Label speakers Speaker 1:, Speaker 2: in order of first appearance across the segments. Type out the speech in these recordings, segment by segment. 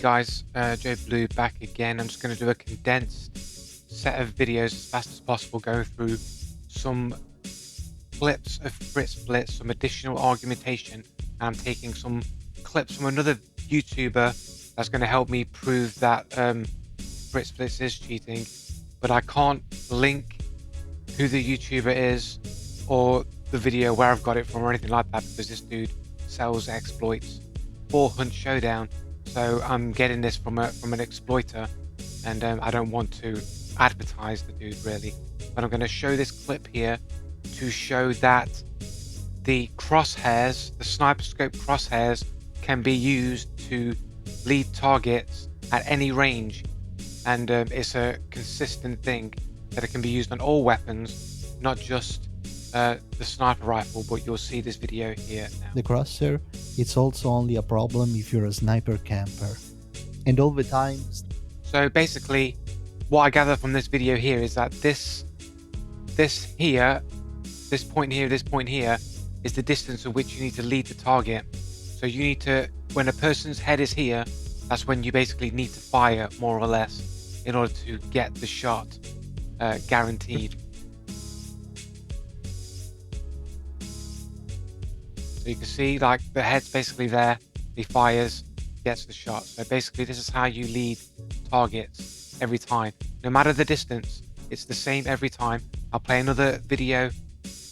Speaker 1: guys, Joe Blue back again. I'm just going to do a condensed set of videos as fast as possible, going through some clips of Fritz Blitz, some additional argumentation, and I'm taking some clips from another YouTuber that's going to help me prove that Fritz Blitz is cheating, but I can't link who the YouTuber is or the video where I've got it from or anything like that, because this dude sells exploits for Hunt Showdown. So I'm getting this from an exploiter, and I don't want to advertise the dude really, but I'm going to show this clip here to show that the crosshairs, the sniper scope crosshairs, can be used to lead targets at any range, and it's a consistent thing that it can be used on all weapons, not just the sniper rifle, but you'll see this video here now.
Speaker 2: The crosshair, it's also only a problem if you're a sniper camper. And all the times...
Speaker 1: So basically, what I gather from this video here is that this point here is the distance at which you need to lead the target. So you need to, when a person's head is here, that's when you basically need to fire more or less in order to get the shot guaranteed. So you can see like the head's basically there, he fires, gets the shot. So basically this is how you lead targets every time. No matter the distance, it's the same every time. I'll play another video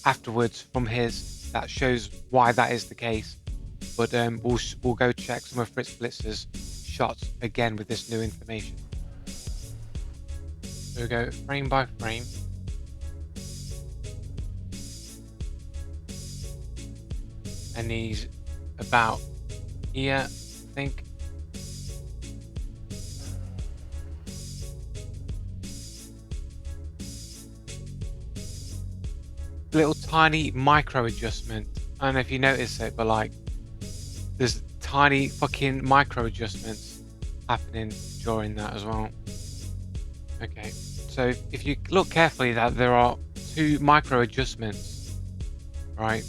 Speaker 1: afterwards from his that shows why that is the case. But we'll go check some of Fritz Blitz's shots again with this new information. So we'll go frame by frame. And he's about here, I think. Little tiny micro adjustment. I don't know if you notice it, but like there's tiny fucking micro adjustments happening during that as well. Okay, so if you look carefully, that there are two micro adjustments, right?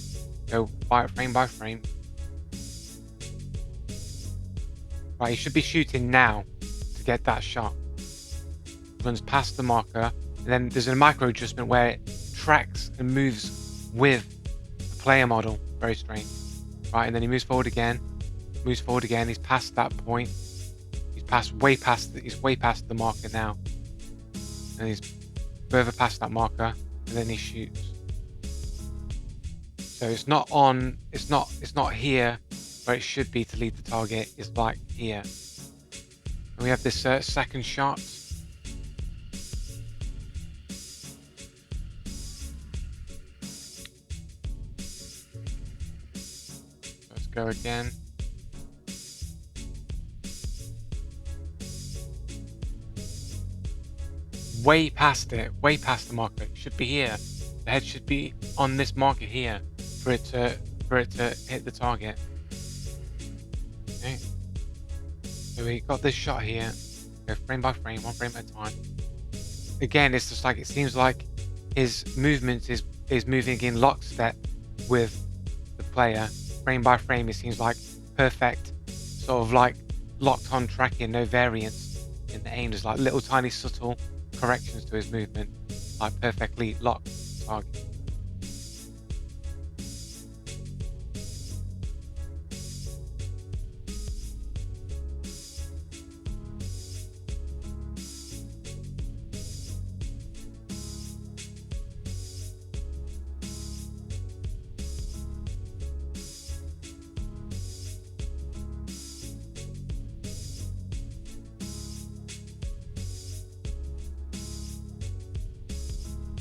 Speaker 1: Go frame by frame. Right, you should be shooting now to get that shot. Runs past the marker, and then there's a micro adjustment where it tracks and moves with the player model. Very strange. Right, and then he moves forward again. He's past that point. He's way past the marker now, and he's further past that marker, and then he shoots. So it's not on. It's not here where it should be to lead the target. It's like here. And we have this second shot. Let's go again. Way past the marker. It should be here. The head should be on this marker here for it to hit the target. Okay. So we got this shot here. Go frame by frame, one frame at a time. Again, it's just like it seems like his movement is moving in lockstep with the player. Frame by frame, it seems like perfect, sort of like locked on tracking, no variance in the aim. There's like little tiny subtle corrections to his movement, like perfectly locked target.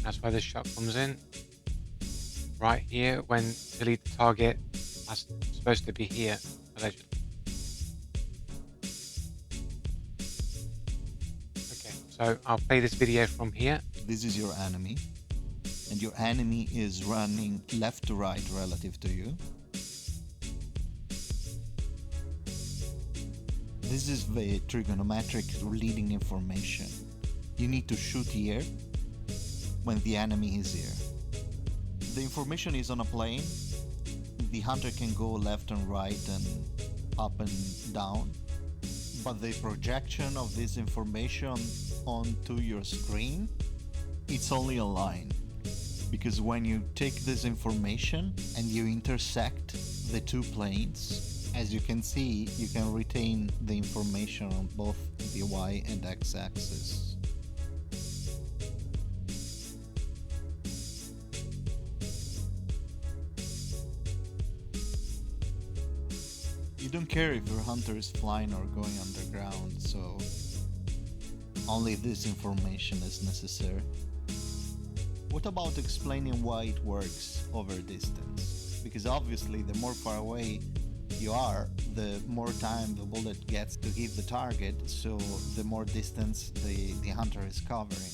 Speaker 1: That's where this shot comes in. Right here, when to lead the target, that's supposed to be here, allegedly. Okay, so I'll play this video from here.
Speaker 3: This is your enemy, and your enemy is running left to right relative to you. This is the trigonometric leading information. You need to shoot here when the enemy is here. The information is on a plane. The hunter can go left and right and up and down. but the projection of this information onto your screen, it's only a line. Because when you take this information and you intersect the two planes, as you can see, you can retain the information on both the Y and X axis. You don't care if your hunter is flying or going underground, so only this information is necessary. What about explaining why it works over distance? Because obviously the more far away you are, the more time the bullet gets to hit the target, so the more distance the hunter is covering.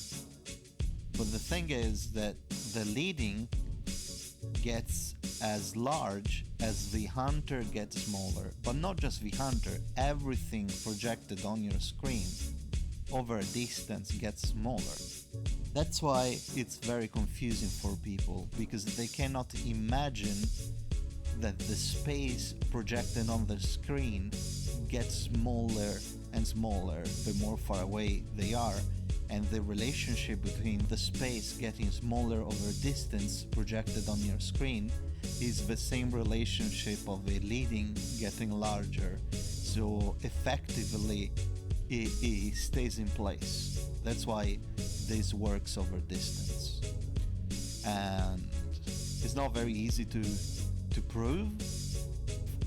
Speaker 3: But the thing is that the leading gets as large as the hunter gets smaller, but not just the hunter, everything projected on your screen over a distance gets smaller. That's why it's very confusing for people, because they cannot imagine that the space projected on the screen gets smaller and smaller the more far away they are, and the relationship between the space getting smaller over distance projected on your screen is the same relationship of the leading getting larger, so effectively it stays in place. That's why this works over distance, and it's not very easy to prove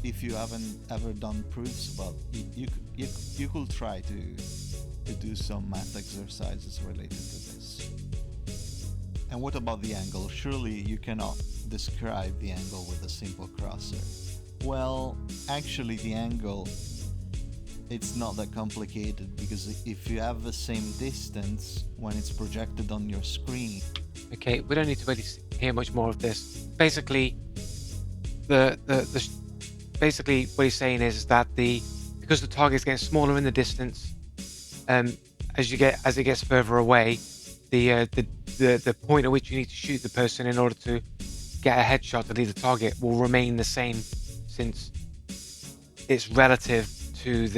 Speaker 3: if you haven't ever done proofs, but you could try to do some math exercises related to this. And what about the angle? Surely you cannot describe the angle with a simple crosser. Well, actually the angle, it's not that complicated, because if you have the same distance when it's projected on your screen.
Speaker 1: Okay, we don't need to really hear much more of this. Basically, basically what he's saying is that because the target is getting smaller in the distance, as it gets further away, the point at which you need to shoot the person in order to get a headshot to lead the target will remain the same, since it's relative to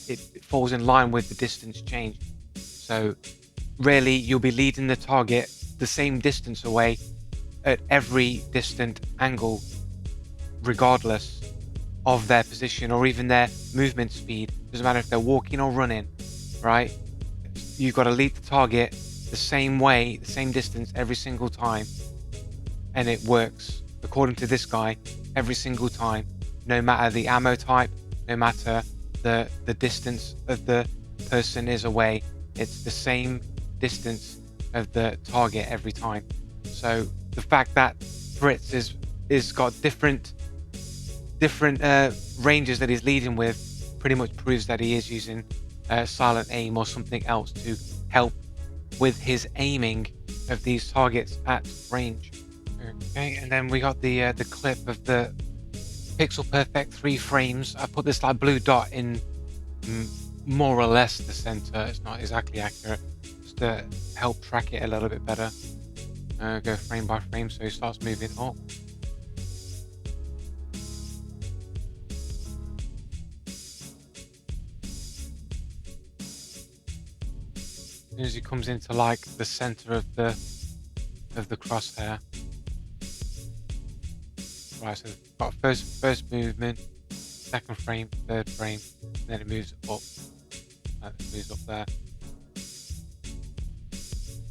Speaker 1: it falls in line with the distance change. So really you'll be leading the target the same distance away at every distant angle, regardless of their position or even their movement speed. Doesn't matter if they're walking or running, right? You've got to lead the target the same way, the same distance every single time, and it works according to this guy every single time, no matter the ammo type, no matter the distance of the person is away. It's the same distance of the target every time. So the fact that Frtitz is got different ranges that he's leading with pretty much proves that he is using silent aim or something else to help with his aiming of these targets at range. Okay, and then we got the clip of the pixel perfect 3 frames. I put this like blue dot in more or less the center. It's not exactly accurate, just to help track it a little bit better. Go frame by frame, so he starts moving up. As soon as he comes into like the center of the crosshair. Right, so got first movement, second frame, third frame, and then it moves up. It moves up there.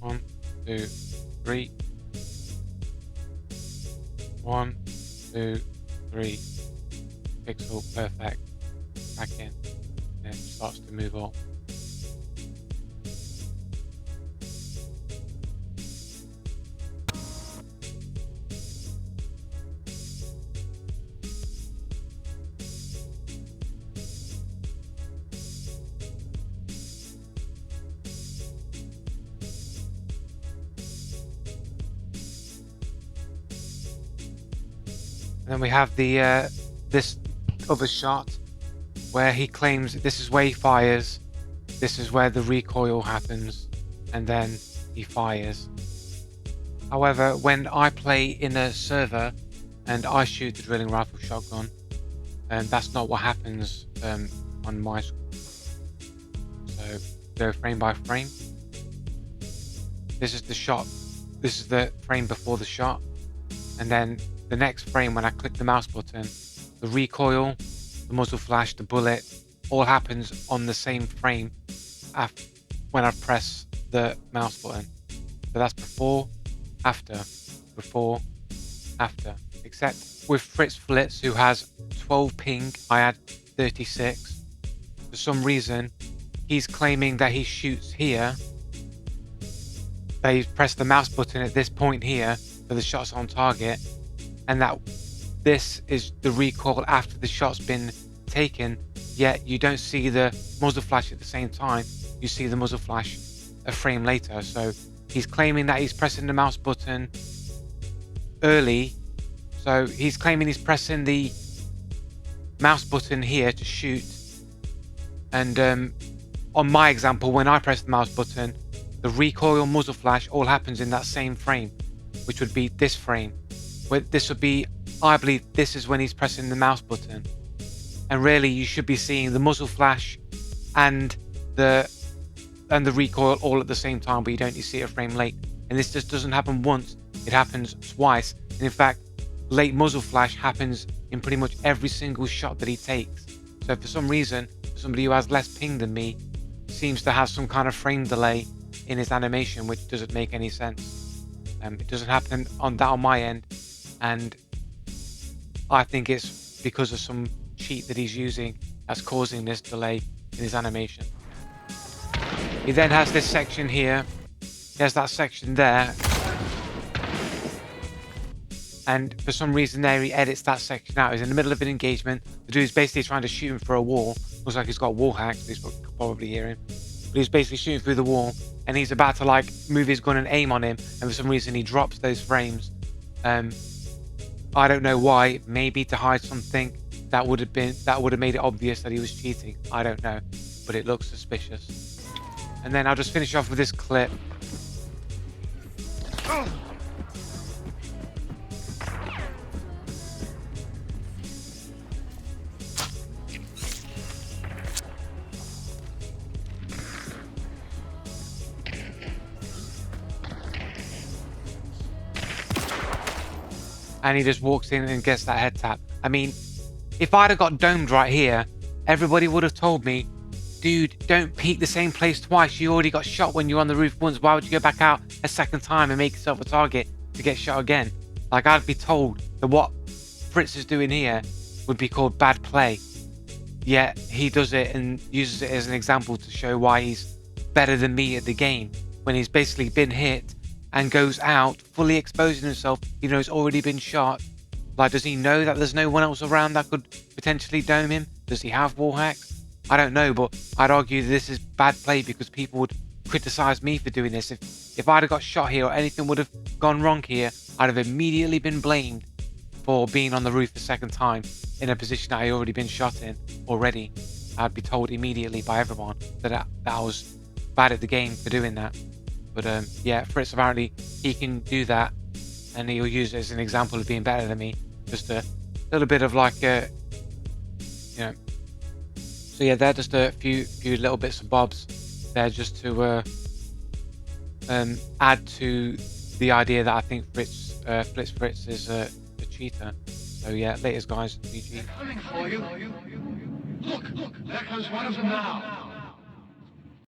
Speaker 1: 1, 2, 3. 1, 2, 3. Pixel perfect. Back in. And then it starts to move up. Then we have this other shot where he claims this is where he fires, this is where the recoil happens, and then he fires. However, when I play in a server and I shoot the drilling rifle shotgun, that's not what happens on my screen. go frame by frame. This is the shot. This is the frame before the shot. And then the next frame, when I click the mouse button, the recoil, the muzzle flash, the bullet, all happens on the same frame when I press the mouse button. So that's before, after, before, after. Except with Frtitz, who has 12 ping, I had 36. For some reason, he's claiming that he shoots here. That he's pressed the mouse button at this point here for the shots on target, and that this is the recoil after the shot's been taken, yet you don't see the muzzle flash at the same time. You see the muzzle flash a frame later. So he's claiming that he's pressing the mouse button early. So he's claiming he's pressing the mouse button here to shoot. And on my example, when I press the mouse button, the recoil, muzzle flash all happens in that same frame, which would be this frame. Where this would be, I believe this is when he's pressing the mouse button. And really you should be seeing the muzzle flash and the recoil all at the same time, but you don't, you see it a frame late. And this just doesn't happen once, it happens twice. And in fact, late muzzle flash happens in pretty much every single shot that he takes. So for some reason, somebody who has less ping than me seems to have some kind of frame delay in his animation, which doesn't make any sense. It doesn't happen on my end, and I think it's because of some cheat that he's using that's causing this delay in his animation. He then has this section here. He has that section there, and for some reason there he edits that section out. He's in the middle of an engagement. The dude's basically trying to shoot him for a wall. Looks like he's got wall hacks. He's probably hearing. But he's basically shooting through the wall, and he's about to like move his gun and aim on him, and for some reason he drops those frames. I don't know why. Maybe to hide something that would have made it obvious that he was cheating. I don't know, but it looks suspicious. And then I'll just finish off with this clip. And he just walks in and gets that head tap. I mean, if I'd have got domed right here, everybody would have told me, dude, don't peek the same place twice. You already got shot when you were on the roof once. Why would you go back out a second time and make yourself a target to get shot again? Like, I'd be told that what Fritz is doing here would be called bad play. Yet he does it and uses it as an example to show why he's better than me at the game, when he's basically been hit and goes out fully exposing himself, even though he's already been shot. Like, does he know that there's no one else around that could potentially dome him? Does he have wall hacks? I don't know, but I'd argue that this is bad play because people would criticize me for doing this. If I'd have got shot here or anything would have gone wrong here, I'd have immediately been blamed for being on the roof the second time in a position that I already been shot in already. I'd be told immediately by everyone that I was bad at the game for doing that. But yeah, Fritz, apparently he can do that, and he'll use it as an example of being better than me. Just a little bit of like a, you know. So yeah, they're just a few little bits and bobs there, just to add to the idea that I think Fritz is a cheater. So yeah, laters guys, GG.
Speaker 4: Coming for you. Look, there comes one of them now.